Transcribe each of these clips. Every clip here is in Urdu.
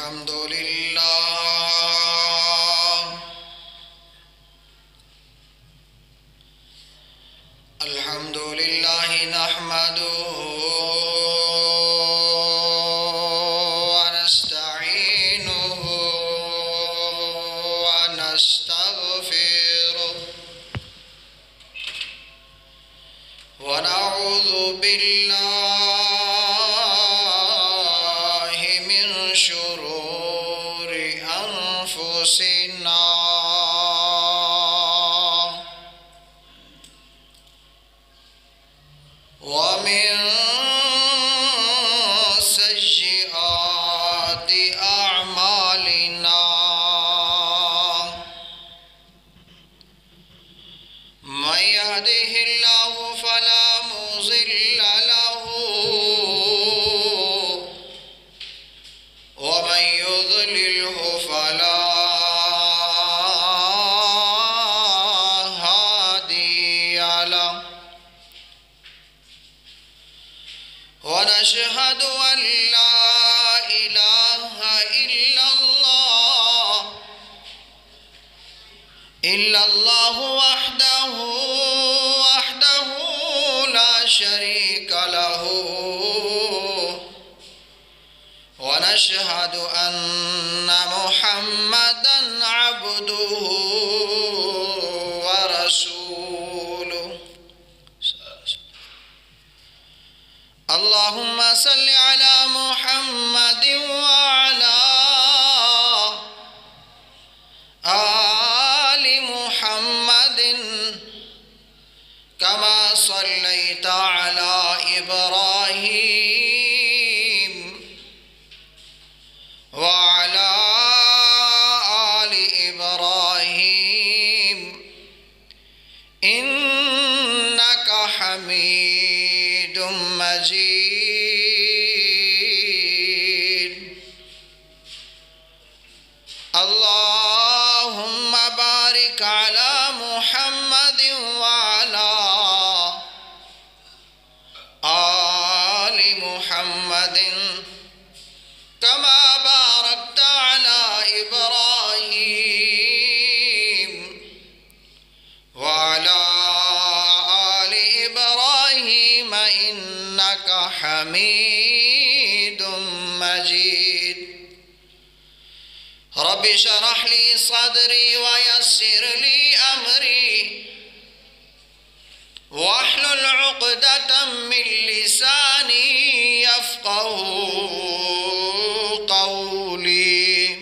الحمد لله الحمد لله نحمده ونستعينه ونستغفره ونعوذ بالله من شرور أنفسنا ومن سيئات أعمالنا من يهده الله فلا مضل له ومن يضلله فلا هادي له ونشهد أن لا إله إلا الله وحده لا شريك له ونشهد أن محمدًا عبده ورسوله اللهم صل على محمد وعلى آل محمد كما صليت على إبراهيم وعلى آل إبراهيم إنك حميد مجيد اللهم بارك على محمد وعلى آل محمد كما باركت على إبراهيم وعلى آل إبراهيم إنك حميد مجيد رب اشرح لي صدري ويسر لي أمري واحلل عقدة من لساني يفقه قولي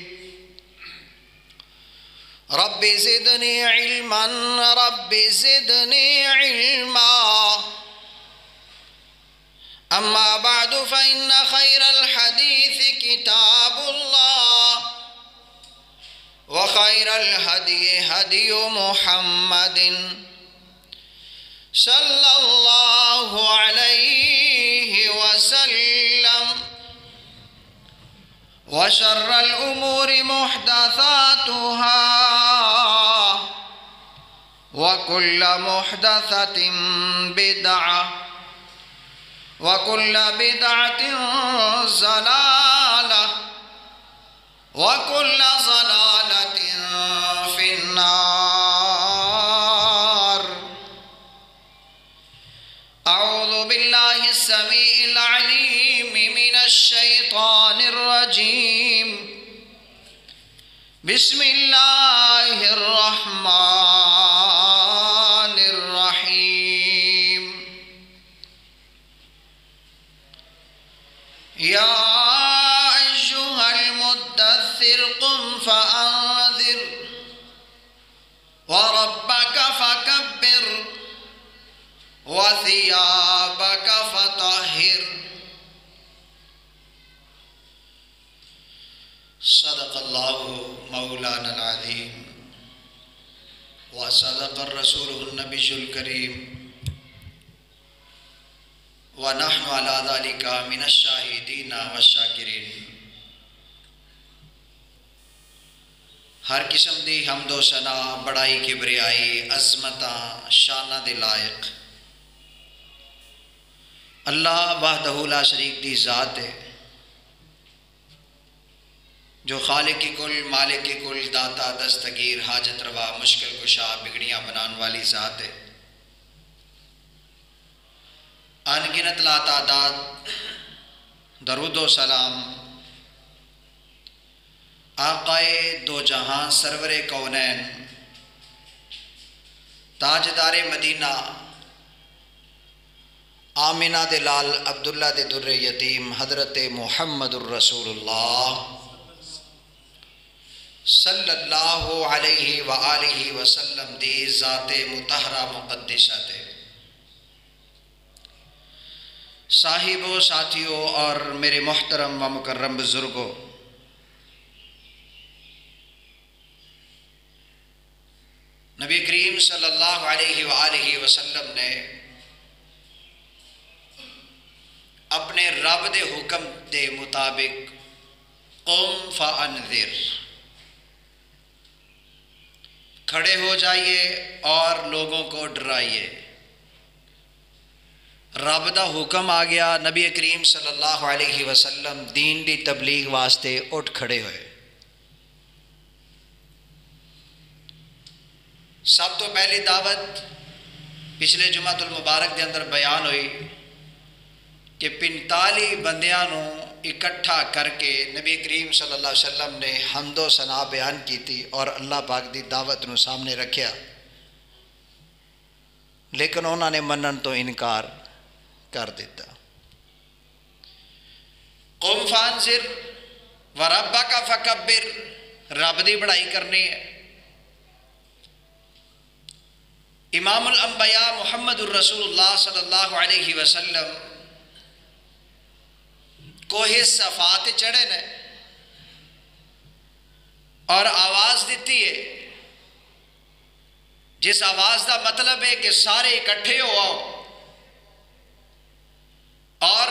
رب زدني علما رب زدني علما أما بعد فإن خير الحديث كتاب الله وخير الهدي هدي محمد صلى الله عليه وسلم وشر الأمور محدثاتها وكل محدثة بدعة وكل بدعة ضلالة وكل ضلالة في النار أعوذ بالله السميع العليم من الشيطان الرجيم بسم الله الرحمن الرحيم يا أيها المدثر قم فأنذر وربك فكبر وثيابك فطهر صدق الله مولانا العظيم وصدق الرسول النبي الكريم ونحن على ذلك من الشاہدین والشاکرین ہر قسم دی حمد و ثنا بڑائی کبریائی عظمتاں شانہ دے لائق اللہ وحدہ لا شریک دی ذات ہے جو خالق کی کل مالک کی کل داتا دستگیر حاجت روا مشکل کشا بگڑیاں بنان والی ذات ہے، ان گنت لا تعداد درود و سلام آقائے دو جہاں سرور کونین تاجدار مدینہ آمینہ دے لال عبداللہ دے در یتیم حضرت محمد الرسول اللہ صلی اللہ علیہ وآلہ وسلم دی ذات مطہرہ مقدسہ دے صاحبوں، ساتھیوں اور میرے محترم و مکرم بزرگوں، نبی کریم صلی اللہ علیہ وآلہ وسلم نے اپنے رب دے حکم دے مطابق قم فانذر، کھڑے ہو جائیے اور لوگوں کو ڈرائیے۔ رب دا حکم آ گیا، نبی کریم صلی اللہ علیہ وسلم دین دی تبلیغ واسطے اٹھ کھڑے ہوئے۔ سب تو پہلی دعوت پچھلے جمعۃ المبارک دے اندر بیان ہوئی کہ 45 بندیاں نو اکٹھا کر کے نبی کریم صلی اللہ علیہ وسلم نے حمد و ثنا بیان کی تھی اور اللہ پاک دی دعوت نو سامنے رکھیا، لیکن انہوں نے منن تو انکار کر دیتا۔ قم فانذر وربک فکبر، رب دی بڑائی کرنی ہے۔ امام الانبیاء محمد الرسول اللہ صلی اللہ علیہ وسلم کوہ صفات چڑھے نے اور آواز دیتی ہے، جس آواز دا مطلب ہے کہ سارے اکٹھے ہو آؤ، اور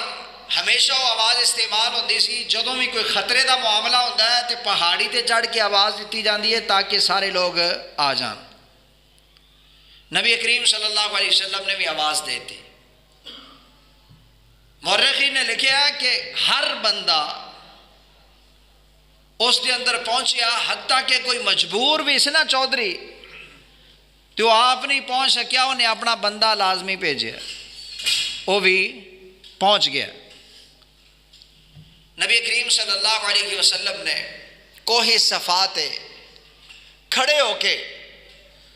ہمیشہ وہ آواز استعمال ہوندی سی جدوں بھی کوئی خطرے دا معاملہ ہوتا ہے تو پہاڑی تے چڑھ کے آواز دیتی جاندی ہے تاکہ سارے لوگ آ جان۔ نبی کریم صلی اللہ علیہ وسلم نے بھی آواز دیتی۔ مورخین نے لکھا کہ ہر بندہ اس کے اندر پہنچیا، حتیٰ کہ کوئی مجبور بھی اس نا چودھری تو آپ نہیں پہنچ سکیا، انہیں اپنا بندہ لازمی بھیجیا، وہ بھی پہنچ گیا۔ نبی کریم صلی اللہ علیہ وسلم نے کوہ صفات کھڑے ہو کے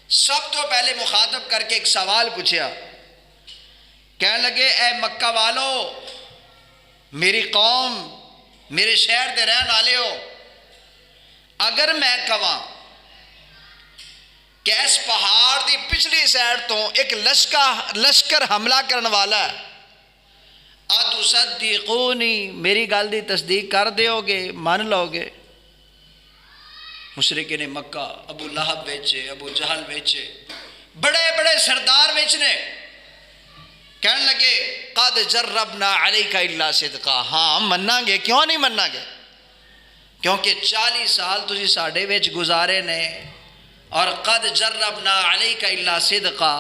سب تو پہلے مخاطب کر کے ایک سوال پوچھا، کہنے لگے اے مکہ والو، میری قوم، میرے شہر دے رہن والے ہو، اگر میں کہاں کہ اس پہاڑ دی پچھلی سائڈ تو ایک لشکر حملہ کرنے والا ہے، اتصدقونی، میری گل دی تصدیق کر دیو گے، مان لو گے؟ مشرکین مکہ ابو لہب بیچے، ابو جہل بیچے، بڑے بڑے سردار بیچنے، کہنے لگے قد جربنا علیک الا صدقا، ہاں مننا گے، کیوں نہیں مننا گے؟ کیونکہ 40 سال تسی ساڈے وچ گزارے نے، اور قد جربنا علیک الا صدقا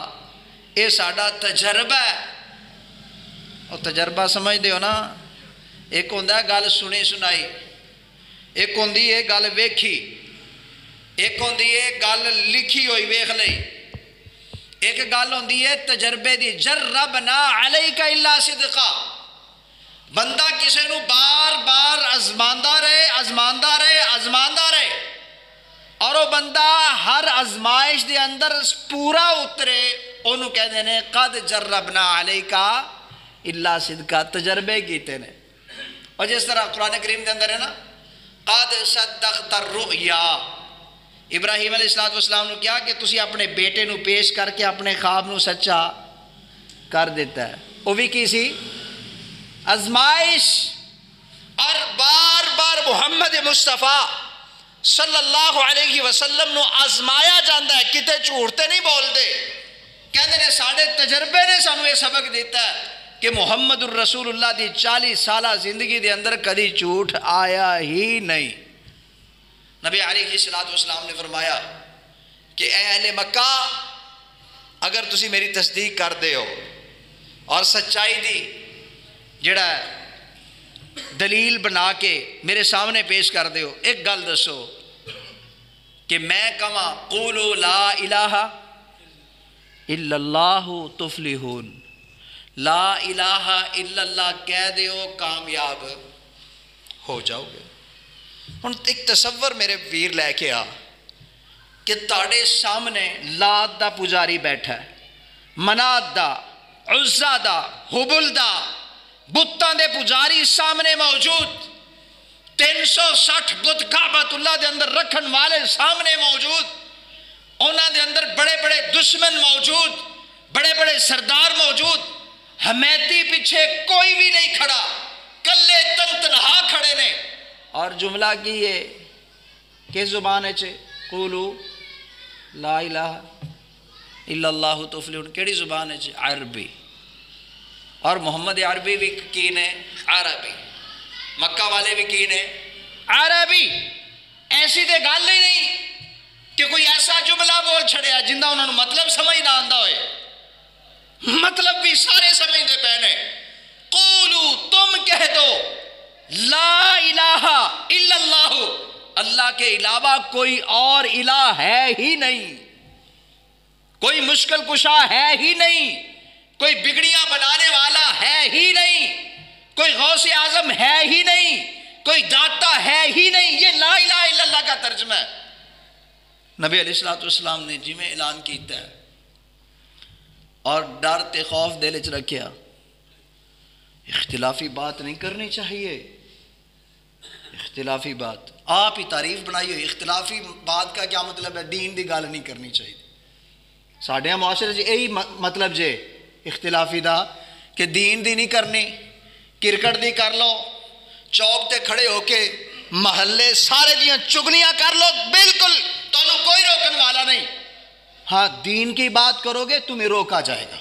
یہ ساڈا تجربہ ہے۔ اور تجربہ سمجھ دیو نا، ایک ہوندا ہے گل سنی سنائی، ایک ہوندی ہے گل ویکھی، ایک ہوندی ہے گل لکھی ہوئی ویکھ لئی، ایک گل ہوندی ہے تجربے دی۔ جربنا علیک الا صدقا، بندہ کسے نو بار بار ازماندہ رہے اور وہ بندہ ہر ازمائش دے اندر پورا اترے، انہوں کہہ دینے قد جربنا علیک الا صدقا، تجربے کیتے نے۔ اور جس طرح قرآن کریم دے اندر ہے نا، قد صدقت الرؤیا، ابراہیم علیہ السلام نے کیا کہ تسی اپنے بیٹے نو پیش کر کے اپنے خواب نو سچا کر دیتا ہے، وہ بھی کی سی ازمائش۔ اور بار بار محمد مصطفیٰ صلی اللہ علیہ وسلم نو آزمایا جاندہ ہے، کتے جھوٹتے نہیں بول دے، کہتے ہیں ساڑھے تجربے نے سانو یہ سبق دیتا ہے کہ محمد الرسول اللہ دی 40 سالہ زندگی دے اندر کدی جھوٹ آیا ہی نہیں۔ نبی علیہ السلام نے فرمایا کہ اے اہل مکہ، اگر تسی میری تصدیق کر دے ہو اور سچائی دی جڑا ہے دلیل بنا کے میرے سامنے پیش کر دیو، ایک گل دسو کہ میں کہاں قولوا لا الہ الا اللہ تفلحون، لا الہ الا اللہ کہہ دیو کامیاب ہو جاؤ گے۔ ہن ایک تصور میرے ویر لے کے آ کہ تاڑے سامنے لات دا پجاری بیٹھا ہے، منات دا، عزا دا، حبل دا، بتاں دے پجاری سامنے موجود، 360 بت کعبۃ اللہ دے اندر رکھن والے سامنے موجود، انہاں دے اندر بڑے بڑے دشمن موجود، بڑے بڑے سردار موجود، حمیتی پیچھے کوئی بھی نہیں کھڑا، کلے تن تنہا کھڑے نے، اور جملہ کی ہے کس زبان ہے چھے قولوا لا الہ الا اللہ تفلحون، کیڑی زبان ہے چھے عربی، اور محمد عربی بھی کی نے عربی، مکہ والے بھی کی نے عربی، ایسی تے گل ہی نہیں کہ کوئی ایسا جملہ بول چھڑیا جندہ انہوں نے مطلب سمجھ نہ آندہ ہوئے، مطلب بھی سارے سمجھ دے پہنے۔ قولو تم کہہ دو لا الہ الا اللہ، اللہ کے علاوہ کوئی اور الہ ہے ہی نہیں، کوئی مشکل کشا ہے ہی نہیں، کوئی بگڑیاں بنانے والا ہے ہی نہیں، کوئی غوث اعظم ہے ہی نہیں، کوئی داتا ہے ہی نہیں، یہ لا الہ الا اللہ کا ترجمہ ہے۔ نبی علیہ السلام نے جی میں اعلان کیتا ہے اور ڈر تے خوف دل وچ رکھیا، اختلافی بات نہیں کرنی چاہیے، اختلافی بات آپ ہی تعریف بنائی ہوئی، اختلافی بات کا کیا مطلب ہے؟ دین دی گل نہیں کرنی چاہیے۔ ساڈے معاشرے جی یہی مطلب جے اختلافی دا کہ دین دی نہیں کرنی، کرکٹ دی کر لو، چوک تے کھڑے ہو کے محلے سارے دیاں چگلیاں کر لو، بالکل تمہیں کوئی روکن والا نہیں، ہاں دین کی بات کرو گے تمہیں روکا جائے گا۔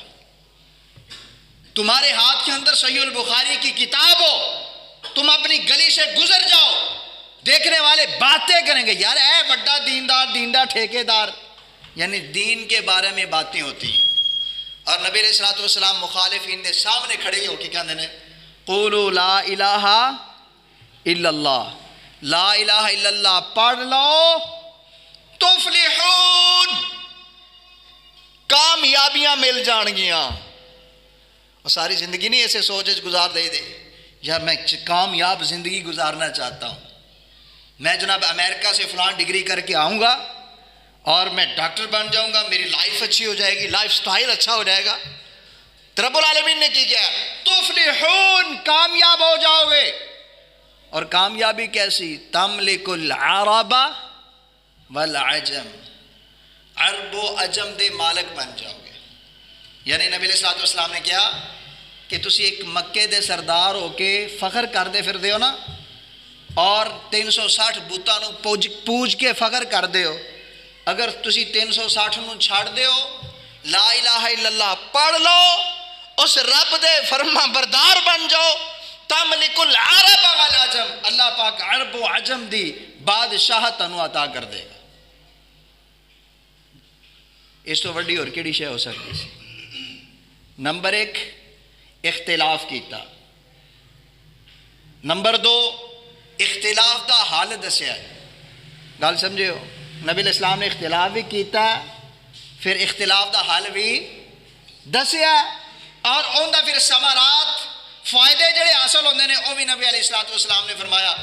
تمہارے ہاتھ کے اندر صحیح البخاری کی کتاب ہو، تم اپنی گلی سے گزر جاؤ، دیکھنے والے باتیں کریں گے یار اے بڑا دیندار، دیندار ٹھیکیدار، یعنی دین کے بارے میں باتیں ہوتی ہیں۔ اور نبی علیہ السلام مخالفین دے سامنے کھڑے ہو کے کہتے ہیں قولوا لا الہ الا اللہ، لا الہ الا اللہ پڑھ لو تفلحون، کامیابیاں مل جان گیاں۔ اور ساری زندگی نہیں ایسے سوچ گزار دے یار میں کامیاب زندگی گزارنا چاہتا ہوں، میں جناب امریکہ سے فلان ڈگری کر کے آؤں گا اور میں ڈاکٹر بن جاؤں گا، میری لائف اچھی ہو جائے گی، لائف سٹائل اچھا ہو جائے گا۔ رب العالمین نے کی کیا؟ تفلحون، کامیاب ہو جاؤ گے۔ اور کامیابی کیسی؟ تملک العرب والعجم، عرب و عجم دے مالک بن جاؤ گے۔ یعنی نبی علیہ السلام نے کیا کہ تسی ایک مکے دے سردار ہو کے فخر کر دے پھر دیو نا، اور 360 بوتاں نو پوج کے فخر کر دیو، اگر تسی 360 نو چھاڑ دیو، لا الہ الا اللہ پڑھ لو، اس رب دے فرما بردار بن جاؤ، تملک العرب والعجم، اللہ پاک عرب و عجم دی بادشاہت انو عطا کر دے گا۔ اس تو وڈی اور کیڑی شے ہو سکتی سی؟ نمبر 1 اختلاف کیتا، نمبر 2 اختلاف دا حال دسیا، گل سمجھے ہو؟ نبی علیہ السلام نے اختلاف بھی کیتا، پھر اختلاف دا حال بھی دسیا، اور ان دا پھر ثمرات فائدے جڑے حاصل ہوندے نے وہ بھی نبی علیہ السلام نے فرمایا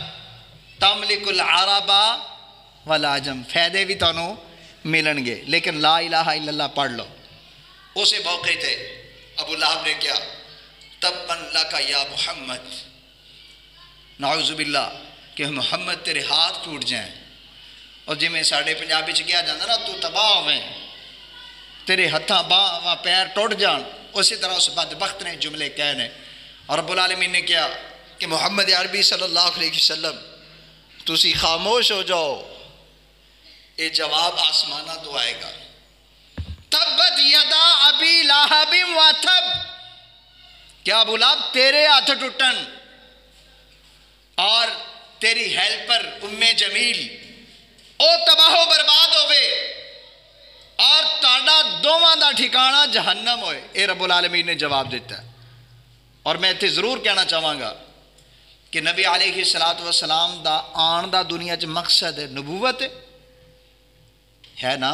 تملک العرب والعجم، فائدے بھی تانوں ملن گے، لیکن لا الہ الا اللہ پڑھ لو۔ اسے موقع تے ابو لہب نے کیا تبن لک یا محمد، نعوذ باللہ کہ محمد تیرے ہاتھ ٹوٹ جائیں، اور جی میں ساڑھے پنجابی چ کیا جاندہ نا تو تباہ ہوئیں، تیرے ہتھاں باں پیر ٹوٹ جان، اسی طرح اس بدبخت نے جملے کہنے۔ اور رب العالمین نے کیا کہ محمد عربی صلی اللہ علیہ وسلم تسی خاموش ہو جاؤ، یہ جواب آسمانہ تو آئے گا، تبت یدا ابی لہب وتب، کیا ابو لہب تیرے ہاتھ ٹوٹن اور تیری ہیلپر ام جمیل او تباہ و برباد ہوئے، اور تاڑا دوواں دا ٹھکانہ جہنم ہوئے، اے رب العالمین نے جواب دیتا ہے۔ اور میں تے ضرور کہنا چاہوں گا کہ نبی علیہ الصلوۃ والسلام دا آن دا دنیا چ مقصد نبوت ہے نا.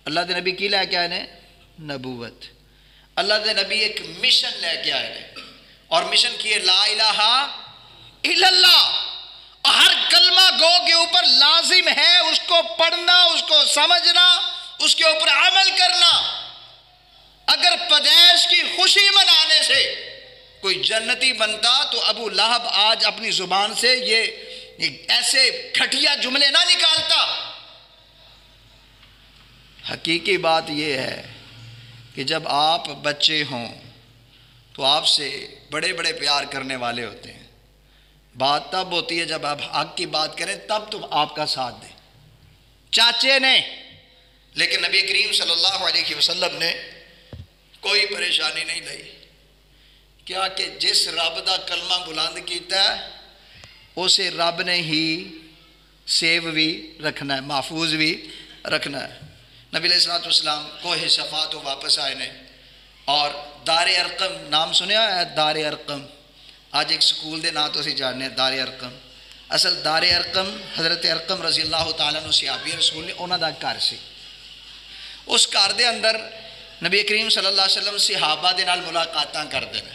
اللہ دے نبی کی لے کے آئے نے؟ نبوت. اللہ دے نبی ایک مشن لے کے آئے نے اور مشن کی ہے لا الہ الا اللہ. ہر کلمہ گو کے اوپر لازم ہے اس کو پڑھنا، اس کو سمجھنا، اس کے اوپر عمل کرنا. اگر پیدائش کی خوشی منانے سے کوئی جنتی بنتا تو ابو لہب آج اپنی زبان سے یہ ایسے گھٹیا جملے نہ نکالتا. حقیقی بات یہ ہے کہ جب آپ بچے ہوں تو آپ سے بڑے بڑے پیار کرنے والے ہوتے ہیں. بات تب ہوتی ہے جب آپ حق کی بات کریں تب تم آپ کا ساتھ دیں. چاچے نے، لیکن نبی کریم صلی اللہ علیہ وسلم نے کوئی پریشانی نہیں لائی. کیا کہ جس رب دا کلمہ بلند کیتا ہے اسے رب نے ہی سیو بھی رکھنا ہے، محفوظ بھی رکھنا ہے. نبی علیہ الصلوۃ والسلام کوہ صفا تو واپس آئے نے اور دار ارقم نام سنیا ہے؟ دار ارقم آج ایک سکول دے نام تو اسی جاننے ہیں دار ارقم. اصل دار ارقم حضرت ارقم رضی اللہ تعالیٰ عنہ صحابی رسول نے انہوں دا گھر سی. اس گھر دے اندر نبی کریم صلی اللہ علیہ وسلم صحابہ دے نال ملاقاتاں کردے نے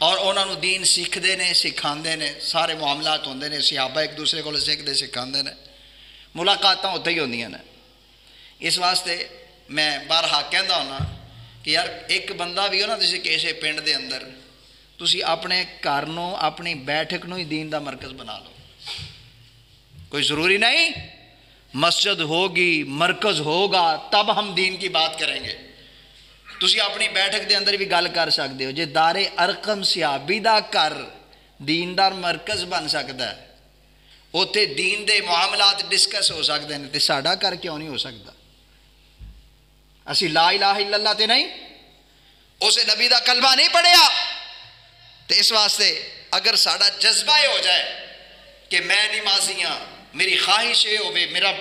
اور انہوں نے دین سیکھدے نے، سکھاندے نے. سارے معاملات ہوندے نے، صحابہ ایک دوسرے کو سیکھدے سکھاندے نے. ملاقاتاں اتھے ہی ہوندیاں نے. اس واسطے میں بارہا کہندا ہونا کہ یار ایک بندہ بھی ہو نا کسی کیسے پنڈ دے اندر تسی اپنے گھر نو اپنی بیٹھک نو ہی دین دا مرکز بنا لو. کوئی ضروری نہیں مسجد ہوگی، مرکز ہوگا تب ہم دین کی بات کریں گے. تسی اپنی بیٹھک دے اندر بھی گل کر سکتے ہو. جے دار ارقم صحابی دا گھر دیندار مرکز بن سکتا ہے، اوتے دین دے معاملات ڈسکس ہو سکتے ہیں، تے ساڈا گھر کیوں نہیں ہو سکتا؟ اسی لا الہ الا اللہ تے نہیں، اسے نبی دا کلمہ نہیں پڑھیا. تو اس واسطے اگر ساڈا جذبہ ہو جائے کہ میں نمازی ہاں، میری خواہش یہ ہوئے میرا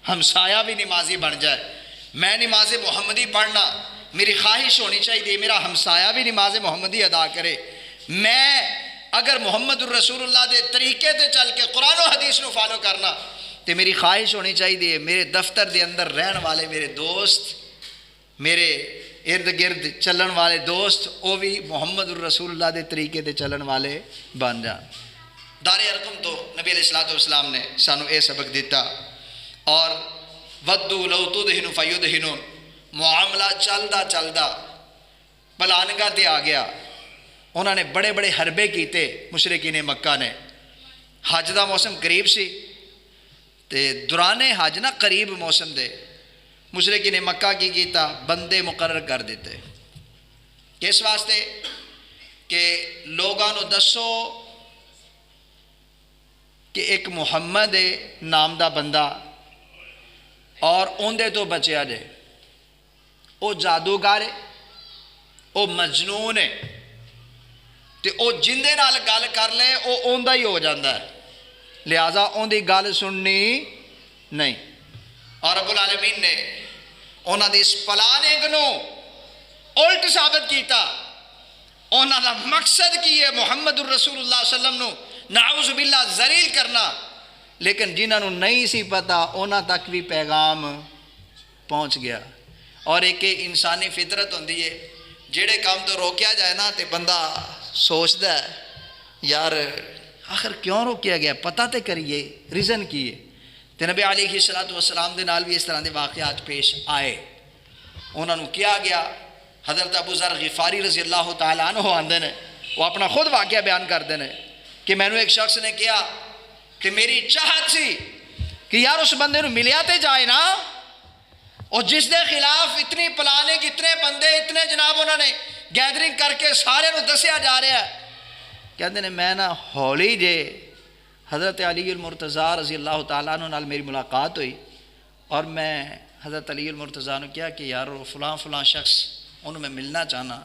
ہمسایہ بھی نمازی بن جائے، میں نماز محمدی پڑھنا میری خواہش ہونی چاہیے میرا ہمسایہ بھی نماز محمدی ادا کرے. میں اگر محمد الرسول اللہ دے طریقے تے چل کے قرآن و حدیث نو فالو کرنا تو میری خواہش ہونی چاہیے میرے دفتر دے اندر رہن والے میرے دوست، میرے ارد گرد چلن والے دوست وہ بھی محمد الرسول اللہ دے طریقے تے چلن والے بن جان. دار ارقم تو نبی علیہ الصلوۃ والسلام نے سانو اے سبق دیتا. اور ودو لو تدہن فیدہنون، معاملہ چلدا پلانگاہ تے آ گیا. انہوں نے بڑے بڑے حربے کیتے مشرکین مکہ نے. حج دا موسم قریب سی تے دوران حج نہ قریب موسم دے مشرکین مکہ کی کیتا بندے مقرر کر دیتے. کس واسطے کہ لوگاں نو دسو کہ ایک محمد نام دا بندہ اور اندے تو بچیا جے، وہ جادوگر ہے، وہ مجنون ہے، تے او جندے نال گل کر لے وہ اوندا ہی ہو جاندہ ہے، لہذا اوندی گل سننی نہیں. اور رب العالمین نے انہاں دی اس پلاننگ نو الٹ ثابت کیتا. انہاں دا مقصد کی ہے محمد الرسول اللہ صلی اللہ علیہ وسلم نو نعوذ باللہ ذلیل کرنا، لیکن جنہاں نو نہیں سی پتا انہاں تک بھی پیغام پہنچ گیا. اور ایک انسانی فطرت ہوندی ہے جڑے کام تو روکیا جائے نا تے بندہ سوچدا ہے یار آخر کیوں روکیا گیا، پتہ تے کریے ریزن کی ہے. تے نبی علیہ الصلوۃ والسلام دے نال بھی اس طرح دے واقعات پیش آئے. انہوں نے کیا گیا، حضرت ابو ذر غفاری رضی اللہ تعالیٰ عنہ آندے نے، وہ اپنا خود واقعہ بیان کرتے ہیں کہ میں نے ایک شخص نے کیا کہ میری چاہت سی کہ یار اس بندے نو ملیا تے جائے نا، اور جس دے خلاف اتنی پلاننگ، اتنے بندے، اتنے جناب انہوں نے گیدرنگ کر کے سارے نو دسیا جا رہا ہے. کہتے ہیں میں نا ہولی جے حضرت علی المرتضیٰ رضی اللہ تعالیٰ عنہ نال میری ملاقات ہوئی اور میں حضرت علی المرتضیٰ نے کیا کہ یار فلاں فلاں شخص انہوں میں ملنا چاہنا.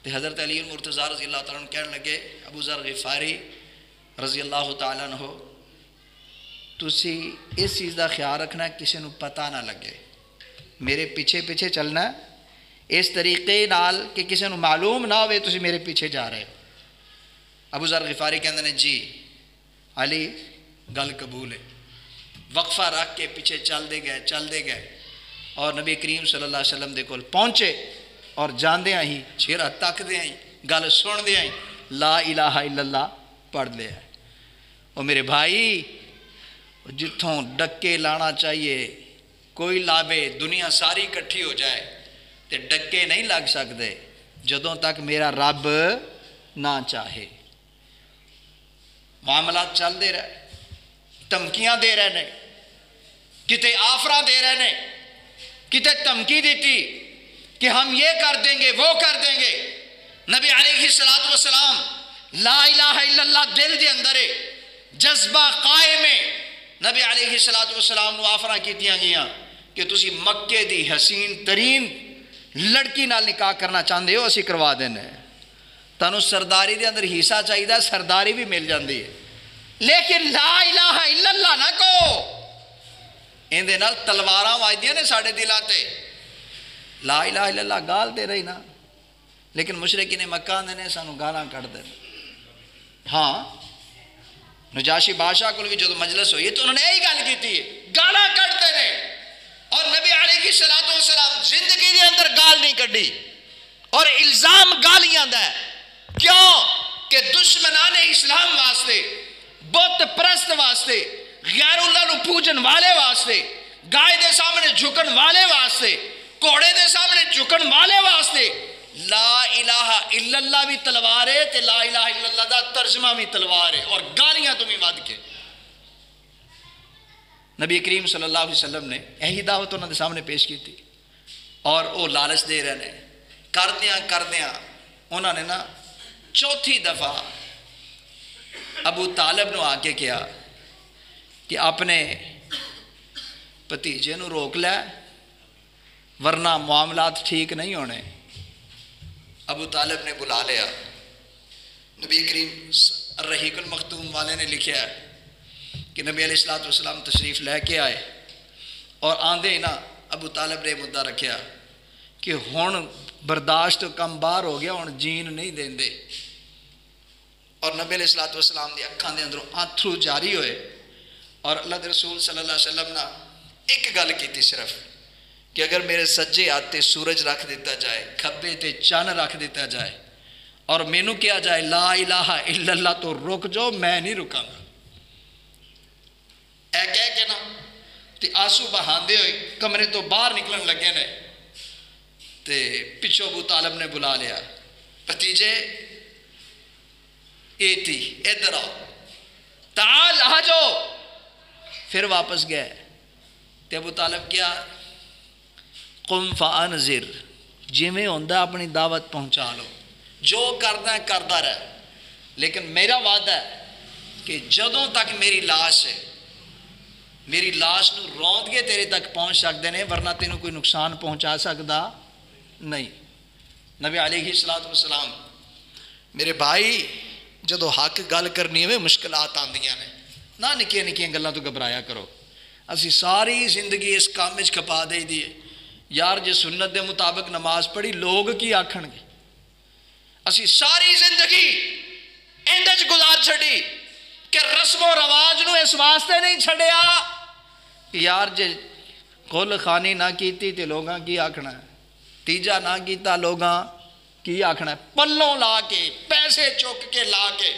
تو حضرت علی المرتضیٰ رضی اللہ تعالیٰ عنہ کہنے لگے ابو ذر غفاری رضی اللہ تعالیٰ عنہ تسی اس چیز دا خیال رکھنا کسی نو پتہ نہ لگے، میرے پیچھے پیچھے چلنا ہے، اس طریقے نال کہ کسی نو معلوم نہ ہوئے تسی میرے پیچھے جا رہے ہو. ابو ذر غفاری کہندے نے جی علی گل قبول ہے. وقفہ رکھ کے پیچھے چلتے گئے اور نبی کریم صلی اللہ علیہ وسلم دے کول پہنچے اور جاندیاں ہی چہرہ تکدیاں ہی گل سندیاں ہی لا الہ الا اللہ پڑھ لیا. اور میرے بھائی جتھوں ڈکے لانا چاہیے کوئی لاوے، دنیا ساری اکٹھی ہو جائے تے ڈکے نہیں لگ سکتے جدوں تک میرا رب نہ چاہے. معاملات چلتے رہے، دھمکیاں دے رہے ہیں، کتے آفراں دے رہے ہیں، کتے دھمکی دیتی کہ ہم یہ کر دیں گے وہ کر دیں گے. نبی علیہ الصلوۃ والسلام لا الہ الا اللہ دل دے اندر ہے، جذبہ قائم ہے. نبی علیہ الصلوۃ والسلام نو آفراں کیتیاں گیاں کہ تسی مکے دی حسین ترین لڑکی نال نکاح کرنا چاہتے ہو، اسی کروا دینا. تانوں سرداری دے اندر حصہ چاہیے، سرداری بھی مل جاندی ہے، لیکن لا الہ الا اللہ نہ کہو. اندے نال تلواراں وجدیاں نے ساڈے دلاں تے. لا الہ الا اللہ گال دے رہی نا، لیکن مشرکین مکہ نے سانوں گالاں کڈ دے. ہاں نجاشی بادشاہ کو بھی جدو مجلس ہوئی تو انہوں نے یہی گل کی ہے، گالاں کڈتے ہیں. اور نبی علیہ الصلوۃ والسلام زندگی دے اندر گال نہیں کڈی. اور الزام گالیاں دا ہے، کیوں کہ دشمنان اسلام واسطے، بت پرست واسطے، غیر اللہ نو پوجن والے واسطے، گائے دے سامنے جھکن والے واسطے، گھوڑے دے سامنے جھکن والے واسطے لا الہ الا اللہ بھی تلوار ہے تے لا الہ الا اللہ دا ترجمہ بھی تلوار ہے، اور گالیاں تمہیں ود کے. نبی کریم صلی اللہ علیہ وسلم نے یہی دعوت انہوں نے سامنے پیش کی تھی، اور وہ لالچ دے رہے ہیں. کردیاں انہوں نے نا چوتھی دفعہ ابو طالب نو آ کے کیا کہ اپنے بھتیجے نو روک لے ورنہ معاملات ٹھیک نہیں ہونے. ابو طالب نے بلا لیا. نبی کریم الرحیق المختوم والے نے لکھا ہے کہ نبی علیہ الصلوۃ والسلام تشریف لے کے آئے اور آندے ہی نا ابو طالب نے مدعا رکھیا کہ ہن برداشت کم باہر ہو گیا، ہن جین نہیں دین دے. اور نبی علیہ الصلوۃ والسلام دی اکھاں دے اندروں آنتھرو جاری ہوئے. اور اللہ دے رسول صلی اللہ علیہ وسلم نے ایک گل کیتی صرف کہ اگر میرے سجے ہاتھ تے سورج رکھ دیتا جائے، کھبے تے چن رکھ دیتا جائے اور مینوں کہا جائے لا الہ الا اللہ تو رک جاؤ، میں نہیں رکاں گا. اے کہہ کے نا تے آنسو بہاندے ہوئے کمرے تو باہر نکلن لگے نے. تے پچھو ابو طالب نے بلا لیا، بھتیجے ایتی ادھر آؤ، تعال آ جاؤ. پھر واپس گئے. تے ابو طالب کیا قم فانذر، جویں ہوندا اپنی دعوت پہنچا لو، جو کرنا ہے کردا رہ، لیکن میرا وعدہ ہے کہ جدوں تک میری لاش ہے، میری لاش نو روند کے تیرے تک پہنچ سکتے ہیں، ورنہ تینوں کوئی نقصان پہنچا سکتا نہیں. نبی علیہ الصلوۃ والسلام میرے بھائی جدو حق گل کرنی ہوئے مشکلات آندیاں نے، نہ نکیاں نکیاں گلاں تو گھبرایا کرو. اسی ساری زندگی اس کام وچ کھپا دے دی یار جے سنت دے مطابق نماز پڑھی لوگ کی آکھن گے. اسی ساری زندگی اندج گزار چھڑی کہ رسم و رواج نو اس واسطے نہیں چھڑیا کہ یار جے کل خانی نہ کیتی تے لوگاں کی آکھنا ہے، تیجا نہ کیتا لوگاں کی آکھنا ہے. پلوں لا کے پیسے چک کے لا کے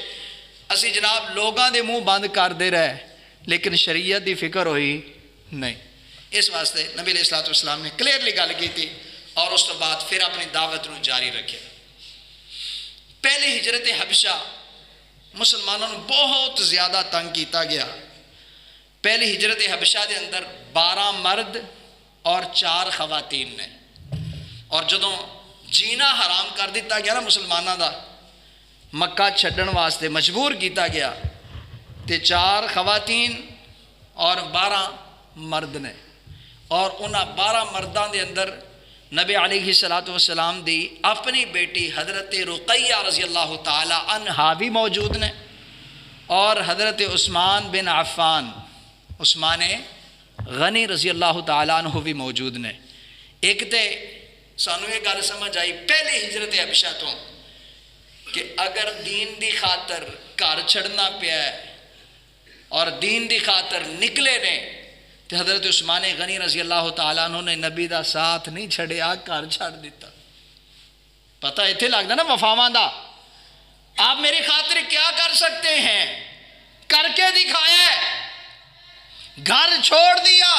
اسی جناب لوگاں دے منہ بند کر دے رہے، لیکن شریعت دی فکر ہوئی نہیں. اس واسطے نبی علیہ الصلوۃ والسلام نے کلیئرلی گل کی تھی اور اس تو بعد پھر اپنی دعوت نو جاری رکھے. پہلی ہجرت حبشہ مسلمانوں نے بہت زیادہ تنگ کیتا گیا. پہلی ہجرت حبشہ دے اندر 12 مرد اور 4 خواتین نے، اور جدوں جینا حرام کر دیتا گیا نا مسلمانوں دا، مکہ چھڈن واسطے مجبور کیتا گیا، تے 4 خواتین اور 12 مرد نے. اور انہاں 12 مرداں دے اندر نبی علیہ الصلوۃ والسلام دی اپنی بیٹی حضرت رقیہ رضی اللہ تعالی عنہا بھی موجود نے، اور حضرت عثمان بن عفان، عثمان غنی رضی اللہ تعالی عنہ بھی موجود نے. ایک تے سانو یہ گل سمجھ آئی پہلی ہجرت حبشہ تو کہ اگر دین دی خاطر گھر چھڑنا پیا ہے اور دین دی خاطر نکلے نے تو حضرت عثمان غنی رضی اللہ تعالیٰ عنہ نے نبی دا ساتھ نہیں چھڑیا، گھر چھڑ دیتا۔ پتہ اتنے لگتا نا وفاواں دا، آپ میری خاطر کیا کر سکتے ہیں، کر کے دکھایا ہے، گھر چھوڑ دیا،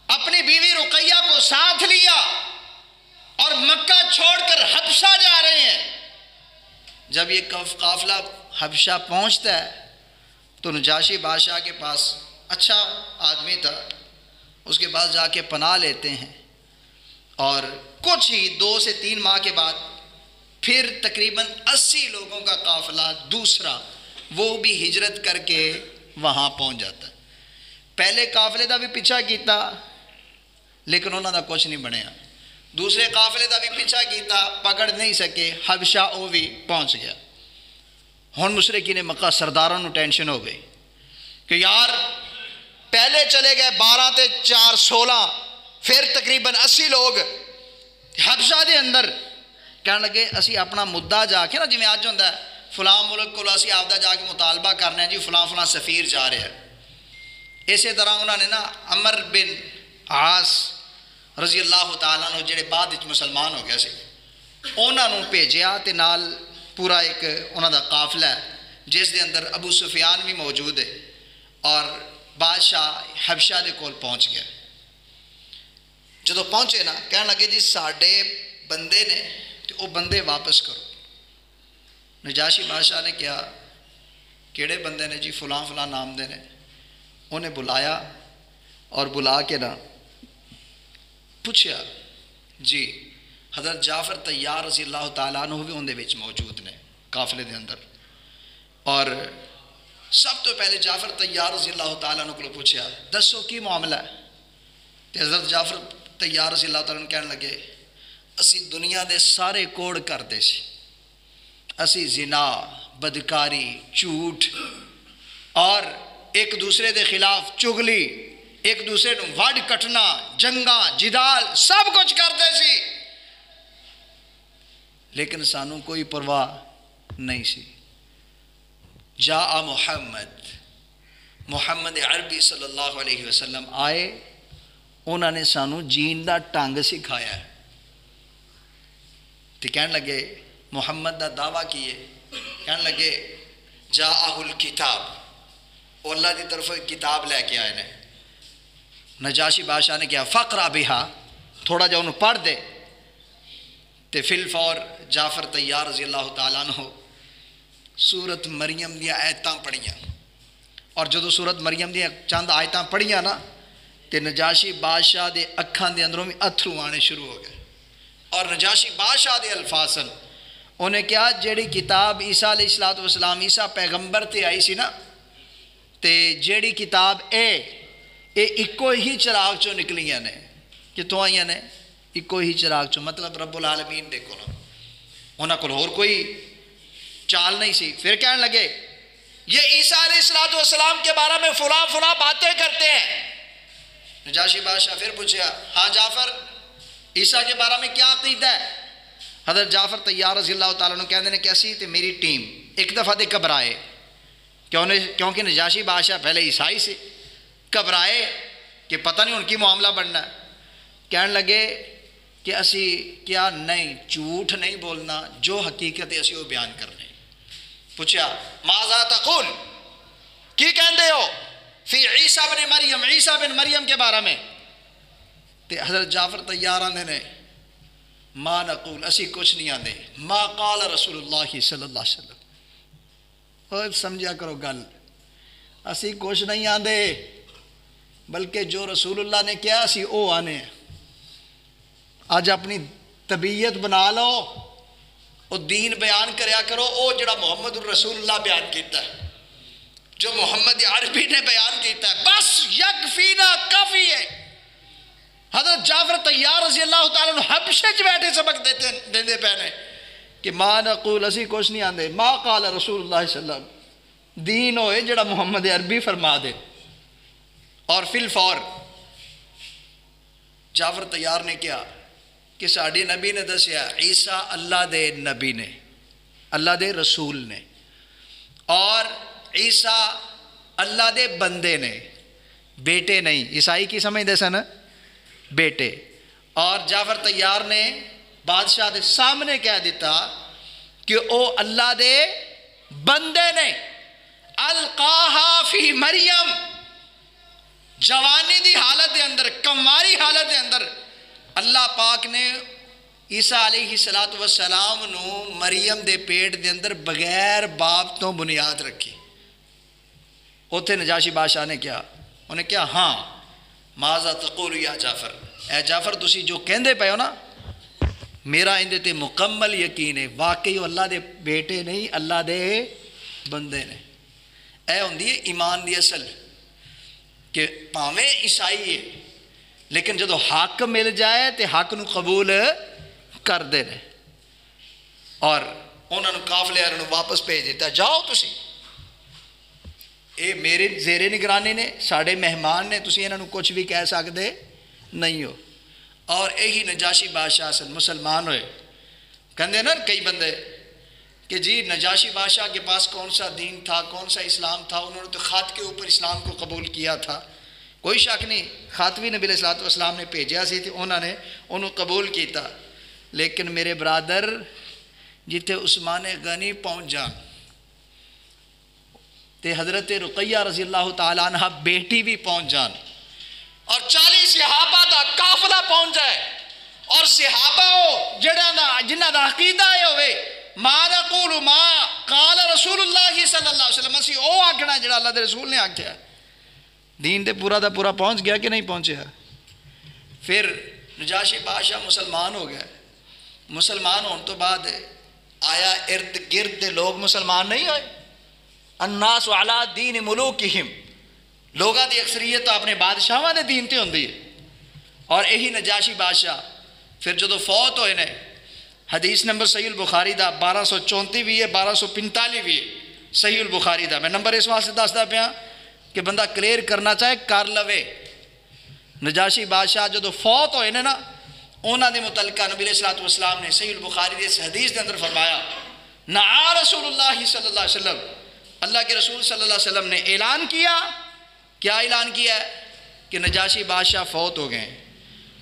اپنی بیوی رقیہ کو ساتھ لیا اور مکہ چھوڑ کر حبشہ جا رہے ہیں۔ جب یہ قافلہ حبشہ پہنچتا ہے تو نجاشی بادشاہ کے پاس اچھا آدمی تھا، اس کے پاس جا کے پناہ لیتے ہیں، اور کچھ ہی 2 سے 3 ماہ کے بعد پھر تقریباً 80 لوگوں کا قافلہ دوسرا وہ بھی ہجرت کر کے وہاں پہنچ جاتا ہے۔ پہلے قافلے دا بھی پیچھا کیتا لیکن انہوں دا کچھ نہیں بنیا، دوسرے قافلے دا بھی پیچھا کیتا پکڑ نہیں سکے، حبشہ وہ بھی پہنچ گیا۔ ہن مشرکین مکہ سرداراں نوں ٹینشن ہو گئی کہ یار پہلے چلے گئے 12 تے 4 16، پھر تقریباً 80 لوگ حبشہ دے اندر کہنے لگے اسی اپنا مدعا جا کے نا، جی میں آج ہوندہ ہے فلاں ملک کو اسی آپ دا جا کے مطالبہ کرنا ہے جی فلاں فلاں سفیر جا رہے ہیں۔ اسی طرح انہوں نے نا عمر بن عاص رضی اللہ تعالیٰ عنہ جڑے بعد وچ مسلمان ہو گیا سے، انہوں نے بھیجیا تے نال پورا ایک انہوں دا قافلہ ہے جس دے اندر ابو سفیان بھی موجود ہے، اور بادشاہ حبشہ دے کول پہنچ گیا۔ جدو پہنچے نا کہنے لگے جی ساڈے بندے نے تو وہ بندے واپس کرو۔ نجاشی بادشاہ نے کیا کیڑے بندے نے؟ جی فلاں فلاں نام دے نے۔ انہیں بلایا اور بلا کے نا پوچھیا جی حضرت جعفر طیار رضی اللہ تعالیٰ عنہ بھی اندے وچ موجود نے قافلے دے اندر، اور سب تو پہلے جعفر طیار رضی اللہ تعالیٰ عنہ کو پوچھیا دسو کی معاملہ ہے؟ تو حضرت جعفر طیار رضی اللہ تعالیٰ عنہ کہنے لگے اسی دنیا دے سارے کوڑ کرتے سی، اسی زنا، بدکاری، جھوٹ اور ایک دوسرے دے خلاف چگلی، ایک دوسرے نو وڈ کٹنا، جنگاں جدال سب کچھ کرتے سی، لیکن سانو کوئی پرواہ نہیں سی۔ جاء محمد عربی صلی اللہ علیہ وسلم آئے، انہوں نے سانو جین دا ٹنگ سکھایا ہے۔ تو کہنے لگے محمد دا دعویٰ کیے، کہنے لگے جاءہ الکتاب، وہ اللہ کی طرف ایک کتاب لے کے آئے نے۔ نجاشی بادشاہ نے کیا فقرا بہا، تھوڑا جا انہوں پڑھ دے، تے فی الفور جعفر طیار رضی اللہ تعالیٰ عنہ سورت مریم دیا آیتاں پڑھیاں، اور جدو سورت مریم دیا چند آیتاں پڑھیاں نا تے نجاشی بادشاہ دے اکھاں دے اندروں میں اتھرو آنے شروع ہو گئے، اور نجاشی بادشاہ دے الفاظن انہیں کیا جیڑی کتاب عیسیٰ علیہ السلام عیسیٰ پیغمبر تے آئی سی نا، تے جیڑی کتاب اے اکو ہی چراغ چو نکلیاں نے، کتوں آئیاں نے؟ اکو ہی چراغ چو، مطلب رب العالمین دیکھو نا، انہاں کو اور کوئی چال نہیں سی۔ پھر کہنے لگے یہ عیسیٰ علیہ السلام کے بارے میں فلاں فلاں باتیں کرتے ہیں۔ نجاشی بادشاہ پھر پوچھا ہاں جعفر عیسیٰ کے بارے میں کیا عقیدہ ہے؟ حضرت جعفر طیار رضی اللہ تعالیٰ عنہ کہتے ہیں کہ اسی تے میری ٹیم ایک دفعہ دے گھبرائے، کیونکہ نجاشی بادشاہ پہلے عیسائی سے گھبرائے کہ پتہ نہیں ان کی معاملہ بننا ہے۔ کہنے لگے کہ اسی کیا نہیں، جھوٹ نہیں بولنا، جو حقیقت ہے اسی وہ بیان کرنے۔ پوچھا ماذا تقول، کی کہندے ہو فی عیسیٰ بن مریم، عیسیٰ بن مریم کے بارے میں؟ تے حضرت جعفر طیار آندے نے ما نقول، اسی کچھ نہیں آندے، ما قال رسول اللہ صلی اللہ علیہ وسلم۔ اور سمجھا کرو گل، اسی کچھ نہیں آندے بلکہ جو رسول اللہ نے کیا اسی او آنے ہیں۔ آج اپنی طبیعت بنا لو، او دین بیان کریا کرو، او جڑا محمد الرسول اللہ بیان کیتا ہے، جو محمد عربی نے بیان کیتا ہے، بس یکفینا کافی ہے۔ حضرت جعفر طیار رضی اللہ تعالیٰ عنہ حبشے چ بیٹھے سبق دیندے پہنے کہ ما نقول، اسی کچھ نہیں آندے، ما قال رسول اللہ صلی اللہ علیہ وسلم، دین ہوئے جڑا محمد عربی فرما دے۔ اور فی الفور جعفر طیار نے کیا کہ ساڑی نبی نے دسیا عیسیٰ اللہ دے نبی نے، اللہ دے رسول نے، اور عیسیٰ اللہ دے بندے نے، بیٹے نہیں۔ عیسائی کی سمجھتے سن بیٹے۔ اور جعفر طیار نے بادشاہ دے سامنے کہہ دیتا کہ او اللہ دے بندے نے۔ القاہا فی مریم، جوانی دی حالت دے اندر، کماری حالت دے اندر اللہ پاک نے عیسیٰ علیہ السلام نو مریم دے پیٹ دے اندر بغیر باپ تو بنیاد رکھی۔ اوتھے نجاشی بادشاہ نے کیا، انہیں کیا، ہاں ماذا تقول یا جعفر، اے جعفر تسی جو کہندے پے ہو نا، میرا اندے تے مکمل یقین ہے، واقعی وہ اللہ دے بیٹے نہیں، اللہ دے بندے نے۔ اے ہوندی ہے ایمان دی اصل، کہ پاویں عیسائی ہے لیکن جدو حق مل جائے تے حق نو قبول کر دے نے۔ اور انہوں نے قافلے والوں واپس بھیج دیتا، جاؤ تسی، اے میرے زیر نگرانی نے، ساڑے مہمان نے، تسی انہوں نے کچھ بھی کہہ سکتے نہیں ہو۔ اور یہی نجاشی بادشاہ سے مسلمان ہوئے۔ کہندے نا کئی بندے کہ جی نجاشی بادشاہ کے پاس کون سا دین تھا، کون سا اسلام تھا، انہوں نے تو خط کے اوپر اسلام کو قبول کیا تھا۔ کوئی شک نہیں، خط بھی نبی علیہ السلام نے بھیجا سی تے انہوں نے انہوں قبول کیتا۔ لیکن میرے برادر جتھے عثمان غنی پہنچ جان تے حضرت رقیہ رضی اللہ تعالیٰ عنہ بیٹی بھی پہنچ جان، اور 40 صحابہ دا قافلہ پہنچ جائے، اور صحابہ جنہ دا عقیدہ ہے ہوئے ما نقول ما قال رسول اللہ صلی اللہ علیہ وسلم، اسی او آکھنا جڑا اللہ دے رسول نے آکھیا، دین تے پورا دا پورا پہنچ گیا کہ نہیں پہنچیا؟ پھر نجاشی بادشاہ مسلمان ہو گیا۔ مسلمان ہونے تو بعد آیا ارد گرد دے لوگ مسلمان نہیں ہوئے، الناس علی دین ملوکہم، لوگاں دی اکثریت اپنے بادشاہاں دے دین تے ہوندی ہے۔ اور یہی نجاشی بادشاہ پھر جدو فوت ہوئے نے، حدیث نمبر صحیح البخاری دا 1234 بھی ہے، 1245 بھی ہے صحیح البخاری دا۔ میں نمبر اس واسطے دسدا پیا کہ بندہ کلیئر کرنا چاہے کر لوے۔ نجاشی بادشاہ جدو فوت ہوئے نے نا، انہاں دے متعلقہ نبی علیہ السلام نے صحیح البخاری دے اس حدیث دے اندر فرمایا، نعا رسول اللہ صلی اللہ علیہ وسلم، اللہ کے رسول صلی اللہ علیہ وسلم نے اعلان کیا، کیا اعلان کیا ہے کہ نجاشی بادشاہ فوت ہو گئے۔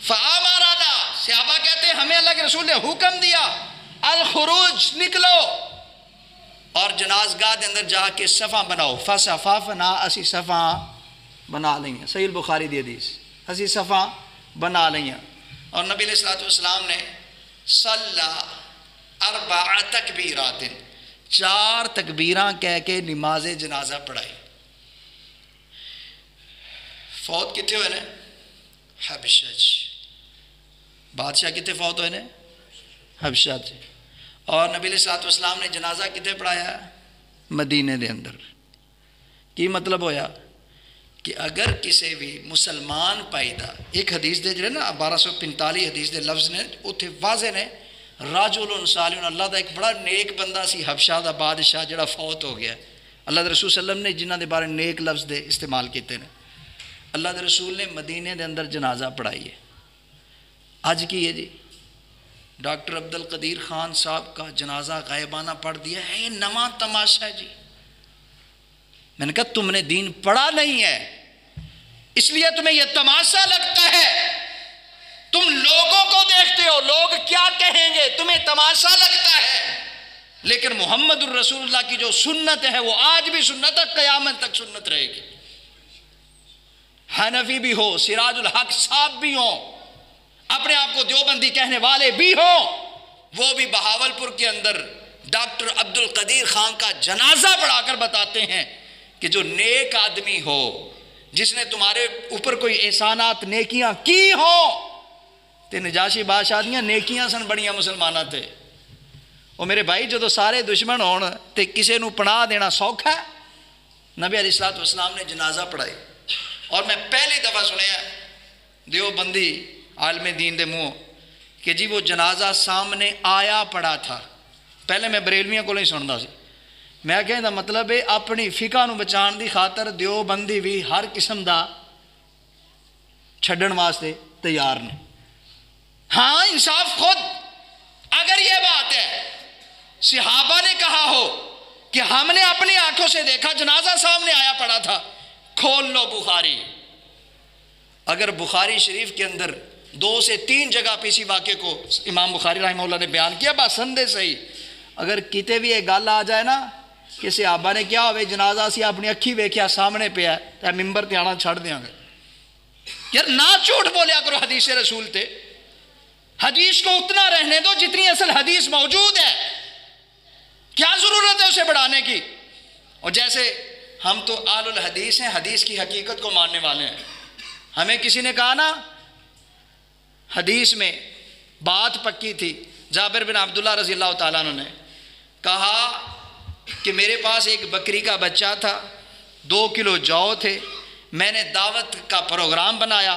فآمرنا، صحابہ کہتے ہیں ہمیں اللہ کے رسول نے حکم دیا، الخروج، نکلو، اور جنازگاہ دے اندر جا کے صفاں بناؤ۔ فصففنا، اسی صفاں بنا لیں، صحیح البخاری دی حدیث، اسی صفاں بنا لیں۔ اور نبی علیہ السلام نے صلی 4 تکبیرات، 4 تکبیراں کہہ کے نماز جنازہ پڑھائی۔ فوت کتنے ہوئے نے؟ حبشہ جی۔ بادشاہ کتنے فوت ہوئے نے؟ حبشہ جی۔ اور نبی علیہ السلام نے جنازہ کتنے پڑھایا؟ مدینے دے اندر۔ کی مطلب ہویا کہ اگر کسی بھی مسلمان پائیدہ، ایک حدیث دے جڑے نا 1245 حدیث دے لفظ نے اتنے واضح نے، راجل صالح، اللہ دا ایک بڑا نیک بندہ سی حبشہ دا بادشاہ جڑا فوت ہو گیا۔ اللہ دے رسول صلی اللہ علیہ وسلم نے جنہ دے بارے نیک لفظ دے استعمال کیتے ہیں، اللہ دے رسول نے مدینے دے اندر جنازہ پڑھائی ہے۔ آج کی ہے جی ڈاکٹر عبد القدیر خان صاحب کا جنازہ غائبانہ پڑھ دیا ہے، یہ نواں تماشا ہے جی۔ میں نے کہا تم نے دین پڑھا نہیں ہے، اس لیے تمہیں یہ تماشا لگتا ہے، تم لوگوں کو دیکھتے ہو لوگ کیا کہیں گے، تمہیں تماشا لگتا ہے، لیکن محمد الرسول اللہ کی جو سنت ہے وہ آج بھی سنت ہے، قیامت تک سنت رہے گی۔ حنفی بھی ہو، سراج الحق صاحب بھی ہوں، اپنے آپ کو دیوبندی کہنے والے بھی ہوں، وہ بھی بہاولپور کے اندر ڈاکٹر عبد القدیر خان کا جنازہ پڑھا کر بتاتے ہیں کہ جو نیک آدمی ہو، جس نے تمہارے اوپر کوئی احسانات نیکیاں کی ہوں، تے نجاشی بادشاہ دیاں نیکیاں سن بڑیاں مسلمانہ تے۔ وہ میرے بھائی جدو سارے دشمن ہون تے کسے نو پناہ دینا سوکھا ہے۔ نبی علیہ السلام نے جنازہ پڑھائی، اور میں پہلی دفعہ سنیا دیوبندی عالم دین دے منہ کہ جی وہ جنازہ سامنے آیا پڑا تھا۔ پہلے میں بریلویاں کو نہیں سنتا سی، میں کہنے دا مطلب ہے اپنی فقہ نو بچان دی خاطر دیوبندی بھی ہر قسم دا چھڈن واسطے تیار نے۔ ہاں انصاف خود، اگر یہ بات ہے صحابہ نے کہا ہو کہ ہم نے اپنی آنکھوں سے دیکھا، جنازہ سامنے آیا پڑا تھا، کھول لو بخاری۔ اگر بخاری شریف کے اندر 2 سے 3 جگہ پہ اسی واقعے کو امام بخاری رحمہ اللہ نے بیان کیا، بسندے صحیح، اگر کتے بھی ایک گل آ جائے نا کہ صحابہ نے کیا ہوئے جنازہ سی اپنی اکھی ویکھیا سامنے پہ ہے تو ممبر تے آنا چھڑ دیاں گے۔ یار نہ جھوٹ بولیا کرو حدیث رسول تے، حدیث کو اتنا رہنے دو جتنی اصل حدیث موجود ہے، کیا ضرورت ہے اسے بڑھانے کی؟ اور جیسے ہم تو اہل الحدیث ہیں، حدیث کی حقیقت کو ماننے والے ہیں، ہمیں کسی نے کہا نا حدیث میں بات پکی تھی، جابر بن عبداللہ رضی اللہ تعالیٰ عنہ نے کہا کہ میرے پاس ایک بکری کا بچہ تھا، 2 کلو جو تھے، میں نے دعوت کا پروگرام بنایا،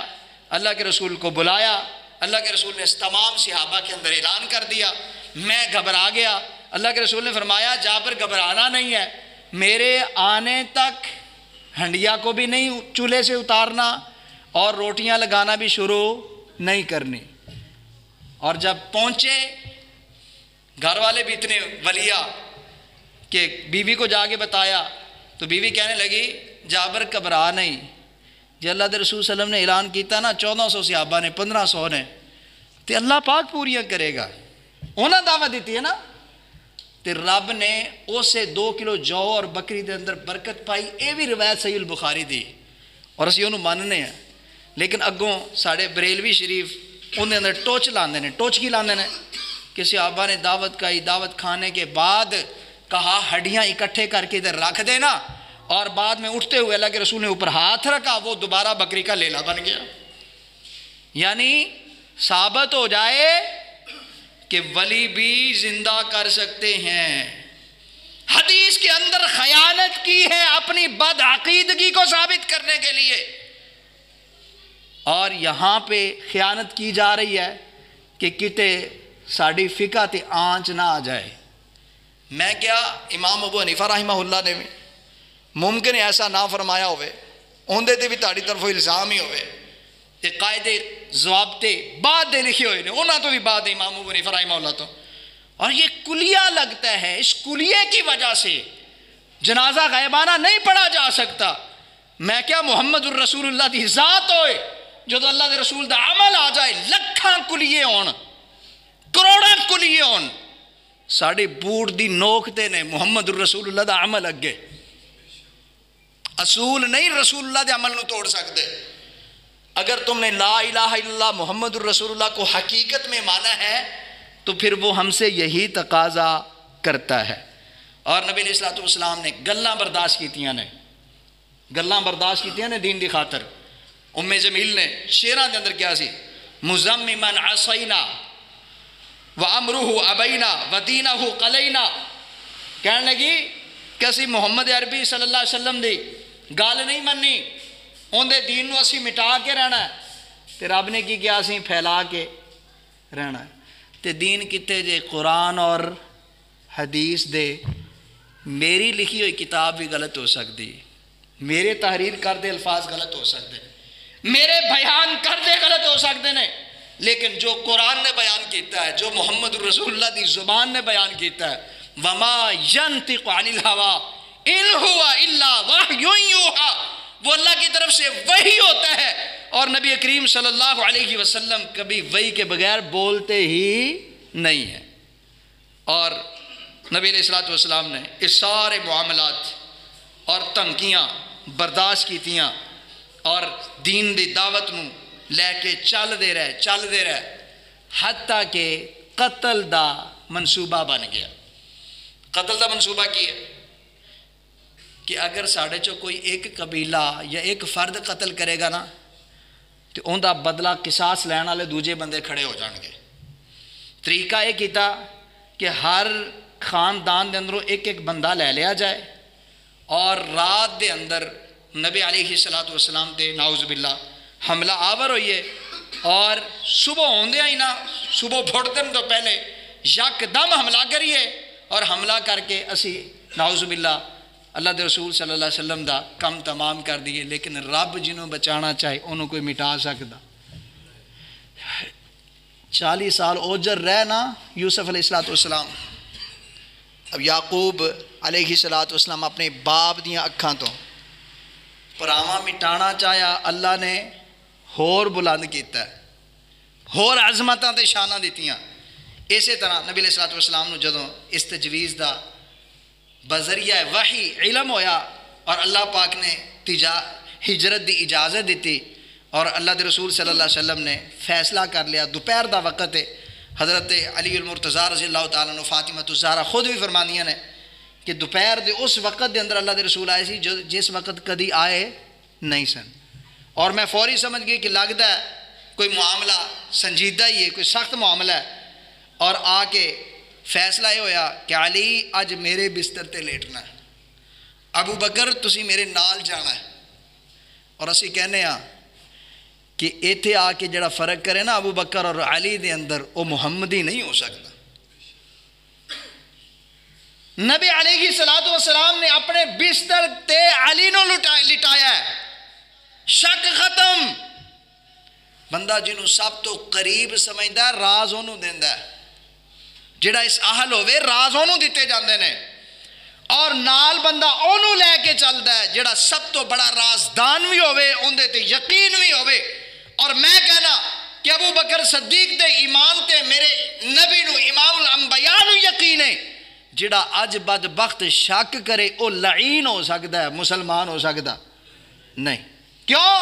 اللہ کے رسول کو بلایا، اللہ کے رسول نے تمام صحابہ کے اندر اعلان کر دیا، میں گھبرا گیا، اللہ کے رسول نے فرمایا جابر گھبرانا نہیں ہے، میرے آنے تک ہنڈیا کو بھی نہیں چولہے سے اتارنا اور روٹیاں لگانا بھی شروع نہیں کرنی۔ اور جب پہنچے گھر والے بھی اتنے ولیہ کہ بیوی کو جا کے بتایا تو بیوی کہنے لگی جابر گھبرا نہیں، جی اللہ کے رسول صلی اللہ علیہ وسلم نے اعلان کیتا نا 1400 صحابہ نے 1500 نے تو اللہ پاک پوریاں کرے گا، انہاں دعوت دیتی ہے نا، تو رب نے اسے 2 کلو جو اور بکری دے اندر برکت پائی۔ یہ بھی روایت صحیح البخاری دی اور اسی انہوں ماننے ہیں، لیکن اگوں ساڑھے بریلوی شریف اندر اندر ٹوچ لاندے نے۔ ٹوچ کی لاندے نے کہ صحابہ نے دعوت کھائی، دعوت کھانے کے بعد کہا ہڈیاں اکٹھے کر کے ادھر رکھ دینا، اور بعد میں اٹھتے ہوئے اللہ کے رسول نے اوپر ہاتھ رکھا، وہ دوبارہ بکری کا لیلا بن گیا۔ یعنی ثابت ہو جائے کہ ولی بھی زندہ کر سکتے ہیں۔ حدیث کے اندر خیانت کی ہے اپنی بد عقیدگی کو ثابت کرنے کے لیے، اور یہاں پہ خیانت کی جا رہی ہے کہ کتے ساڑی فقہ تے آنچ نہ آ جائے۔ میں کیا امام ابو حنیفہ رحمہ اللہ نے بھی ممکن ہے ایسا نہ فرمایا ہوئے، اندے تے بھی تاڑی طرف الزام ہی ہوئے، کہ قاعدے ضوابطے بعد دے لکھے ہوئے نے، انہاں تو بھی بعد امام ابو حنیفہ رحمہ اللہ تو، اور یہ کلیہ لگتا ہے، اس کلیے کی وجہ سے جنازہ غیبانہ نہیں پڑھا جا سکتا۔ میں کیا محمد الرسول اللہ دی ذات ہوئے جو تو اللہ دے رسول دا عمل آ جائے، لکھاں کلیے ہون، کروڑاں کلیے ہون، ساڑھے بوٹ دی نوکتے نے محمد الرسول اللہ دا عمل اگے، اصول نہیں رسول اللہ دے عمل نو توڑ سکتے۔ اگر تم نے لا الہ الا اللہ محمد الرسول اللہ کو حقیقت میں مانا ہے تو پھر وہ ہم سے یہی تقاضا کرتا ہے۔ اور نبی علیہ الصلوۃ والسلام نے گلاں برداشت کیتیاں نے، گلاں برداشت کیتیاں نے دین دی خاطر۔ ام جمیل نے شیراں دے اندر کیا سی، مزممن عصینا وامرہ ابینا ودینہ قلینا، کہنے لگی کہ اسی محمد عربی صلی اللہ علیہ وسلم دی گال نہیں مننی، اندے دین نو اسی مٹا کے رہنا ہے، تے رب نے کی کیا اسی پھیلا کے رہنا ہے۔ تے دین کتے جے قرآن اور حدیث دے، میری لکھی ہوئی کتاب بھی غلط ہو سکتی، میرے تحریر کردے الفاظ غلط ہو سکتے، میرے بیان کردے غلط ہو سکتے نے، لیکن جو قرآن نے بیان کیتا ہے، جو محمد رسول اللہ دی زبان نے بیان کیتا ہے، وَمَا يَنْتِقُ عَنِ الْهَوَىٰ إِنْ هُوَ إِلَّا وَحْيٌ يُوحَىٰ، وہ اللہ کی طرف سے وحی ہوتا ہے، اور نبی کریم صلی اللہ علیہ وسلم کبھی وحی کے بغیر بولتے ہی نہیں ہیں۔ اور نبی علیہ الصلوۃ والسلام نے اس سارے معاملات اور تنقیاں برداشت کیتیاں، اور دین دی دعوت نو لے کے چل دے رہے حتیٰ کہ قتل دا منصوبہ بن گیا۔ قتل دا منصوبہ کی ہے کہ اگر ساڑھے چو کوئی ایک قبیلہ یا ایک فرد قتل کرے گا نا تو ان دا بدلہ قصاص لین والے دوجے بندے کھڑے ہو جان گے۔ طریقہ یہ کیتا کہ ہر خاندان دے اندروں ایک ایک بندہ لے لیا جائے، اور رات دے اندر نبی علیہ الصلوۃ والسلام دے نعوذ باللہ حملہ آور ہوئیے، اور صبح ہوندے ہی نا، صبح پھوڑتے تو پہلے یک دم حملہ کریے، اور حملہ کر کے اسی نعوذ باللہ اللہ دے رسول صلی اللہ علیہ وسلم دا کم تمام کر دیے۔ لیکن رب جنہوں بچانا چاہے انہوں کوئی مٹا سکتا۔ 40 سال اوجر رہنا یوسف علیہ السلام، اب یعقوب علیہ السلام اپنے باپ دیاں اکھاں تو پراواں مٹانا چاہیا، اللہ نے ہور بلند کیتا ہے، ہور عظمتاں تے شاناں دتیاں۔ اسی طرح نبی علیہ السلام نو جدوں اس تجویز دا بذریعہ وحی علم ہویا اور اللہ پاک نے ہجرت دی اجازت دیتی اور اللہ دے رسول صلی اللہ علیہ وسلم نے فیصلہ کر لیا، دوپہر دا وقت ہے، حضرت علی المرتضیٰ رضی اللہ تعالیٰ عنہ، فاطمہ الزہرا خود بھی فرمانیاں نے کہ دوپہر دے اس وقت دے اندر اللہ دے رسول آئے سی جس وقت کدی آئے نہیں سن، اور میں فوری سمجھ گئی کہ لگتا ہے کوئی معاملہ سنجیدہ ہی ہے، کوئی سخت معاملہ ہے، اور آ کے فیصلہ یہ ہویا کہ علی اج میرے بستر تے لیٹنا ہے، ابو بکر تسی میرے نال جانا ہے۔ اور اسی کہنے ہاں کہ ایتھے آ کے جڑا فرق کرے نا ابو بکر اور علی دے اندر، وہ محمدی نہیں ہو سکتا۔ نبی علیہ السلام نے اپنے بستر تے علی نو لٹایا ہے، شک ختم۔ بندہ جنہوں سب تو قریب سمجھدا ہے راز انہوں دیندا ہے، جڑا اس اہل ہوئے راز انہوں دیتے جاندے نے، اور نال بندہ انہوں لے کے چلدا ہے جڑا سب تو بڑا رازدان بھی ہوئے، اندے تے یقین بھی ہوئے۔ اور میں کہنا کہ ابو بکر صدیق دے ایمان تے میرے نبی نو امام الانبیاء نو یقین ہے، جڑا اج بدبخت شک کرے او لعین ہو سکتا ہے، مسلمان ہو سکتا نہیں۔ کیوں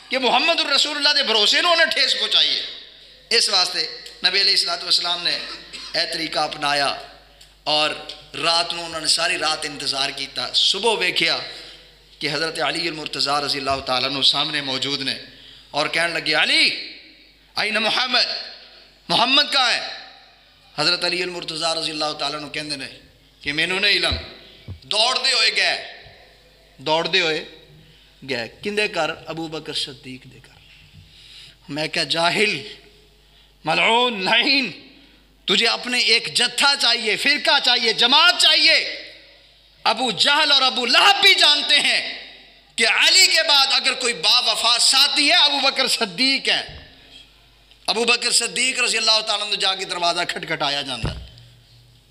کہ محمد الرسول اللہ دے بھروسے نو انہیں ٹھیس پہنچائی ہے۔ اس واسطے نبی علیہ السلام نے اے طریقہ اپنایا، اور رات نو انہوں نے ساری رات انتظار کیتا۔ صبح ویکھیا کہ حضرت علی المرتضیٰ رضی اللہ تعالیٰ عنہ سامنے موجود نے، اور کہنے لگے علی این محمد، محمد کہاں ہے؟ حضرت علی المرتضیٰ رضی اللہ تعالیٰ عنہ کہندے نے کہ مینوں نہیں علم۔ دوڑدے ہوئے گئے کندے کر؟ ابو بکر صدیق دے کر۔ میں کہا جاہل، ملعون، لعین، تجھے اپنے ایک جتھا چاہیے، فرقہ چاہیے، جماعت چاہیے۔ ابو جہل اور ابو لہب بھی جانتے ہیں کہ علی کے بعد اگر کوئی با وفا ساتھی ہے ابو بکر صدیق ہے۔ ابو بکر صدیق رضی اللہ تعالیٰ عنہ جا کے دروازہ کھٹکھٹایا جاتا ہے،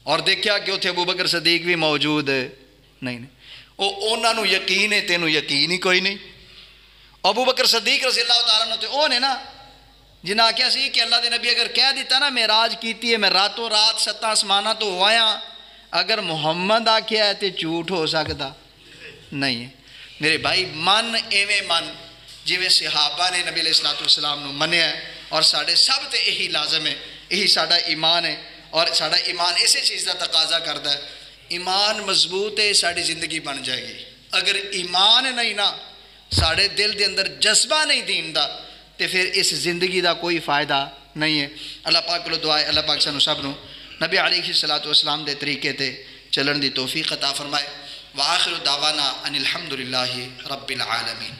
اور دیکھیا کہ اتنے ابو بکر صدیق بھی موجود ہے، نہیں انہوں نے یقین ہے، تینوں یقین ہی کوئی نہیں۔ ابو بکر صدیق رضی اللہ تعالیٰ عنہ تو وہ نے نا جنہاں آکھیا سی کہ اللہ دے نبی اگر کہہ دیتا نا معراج کیتی ہے میں راتوں رات 7 آسماناں تو ہوایا، اگر محمد آکھیا ہے تے جھوٹ ہو سکتا نہیں ہے۔ میرے بھائی من ایویں من جویں صحابہ نے نبی علیہ السلام نو منیا ہے، اور ساڑھے سب تے یہی لازم ہے، یہی ساڑھا ایمان ہے، اور ساڑھا ایمان اسی چیز کا تقاضا کرتا ہے۔ ایمان مضبوط ہے ساڑھی زندگی بن جائے گی، اگر ایمان نہیں نا ساڑھے دل دے اندر جذبہ نہیں دین دا تے پھر اس زندگی دا کوئی فائدہ نہیں ہے۔ اللہ پاک کو دعا ہے اللہ پاک سانو سب نو نبی علیہ السلام دے طریقے تے چلن دی توفیق عطا فرمائے۔ وآخر دعوانا ان الحمدللہ رب العالمین۔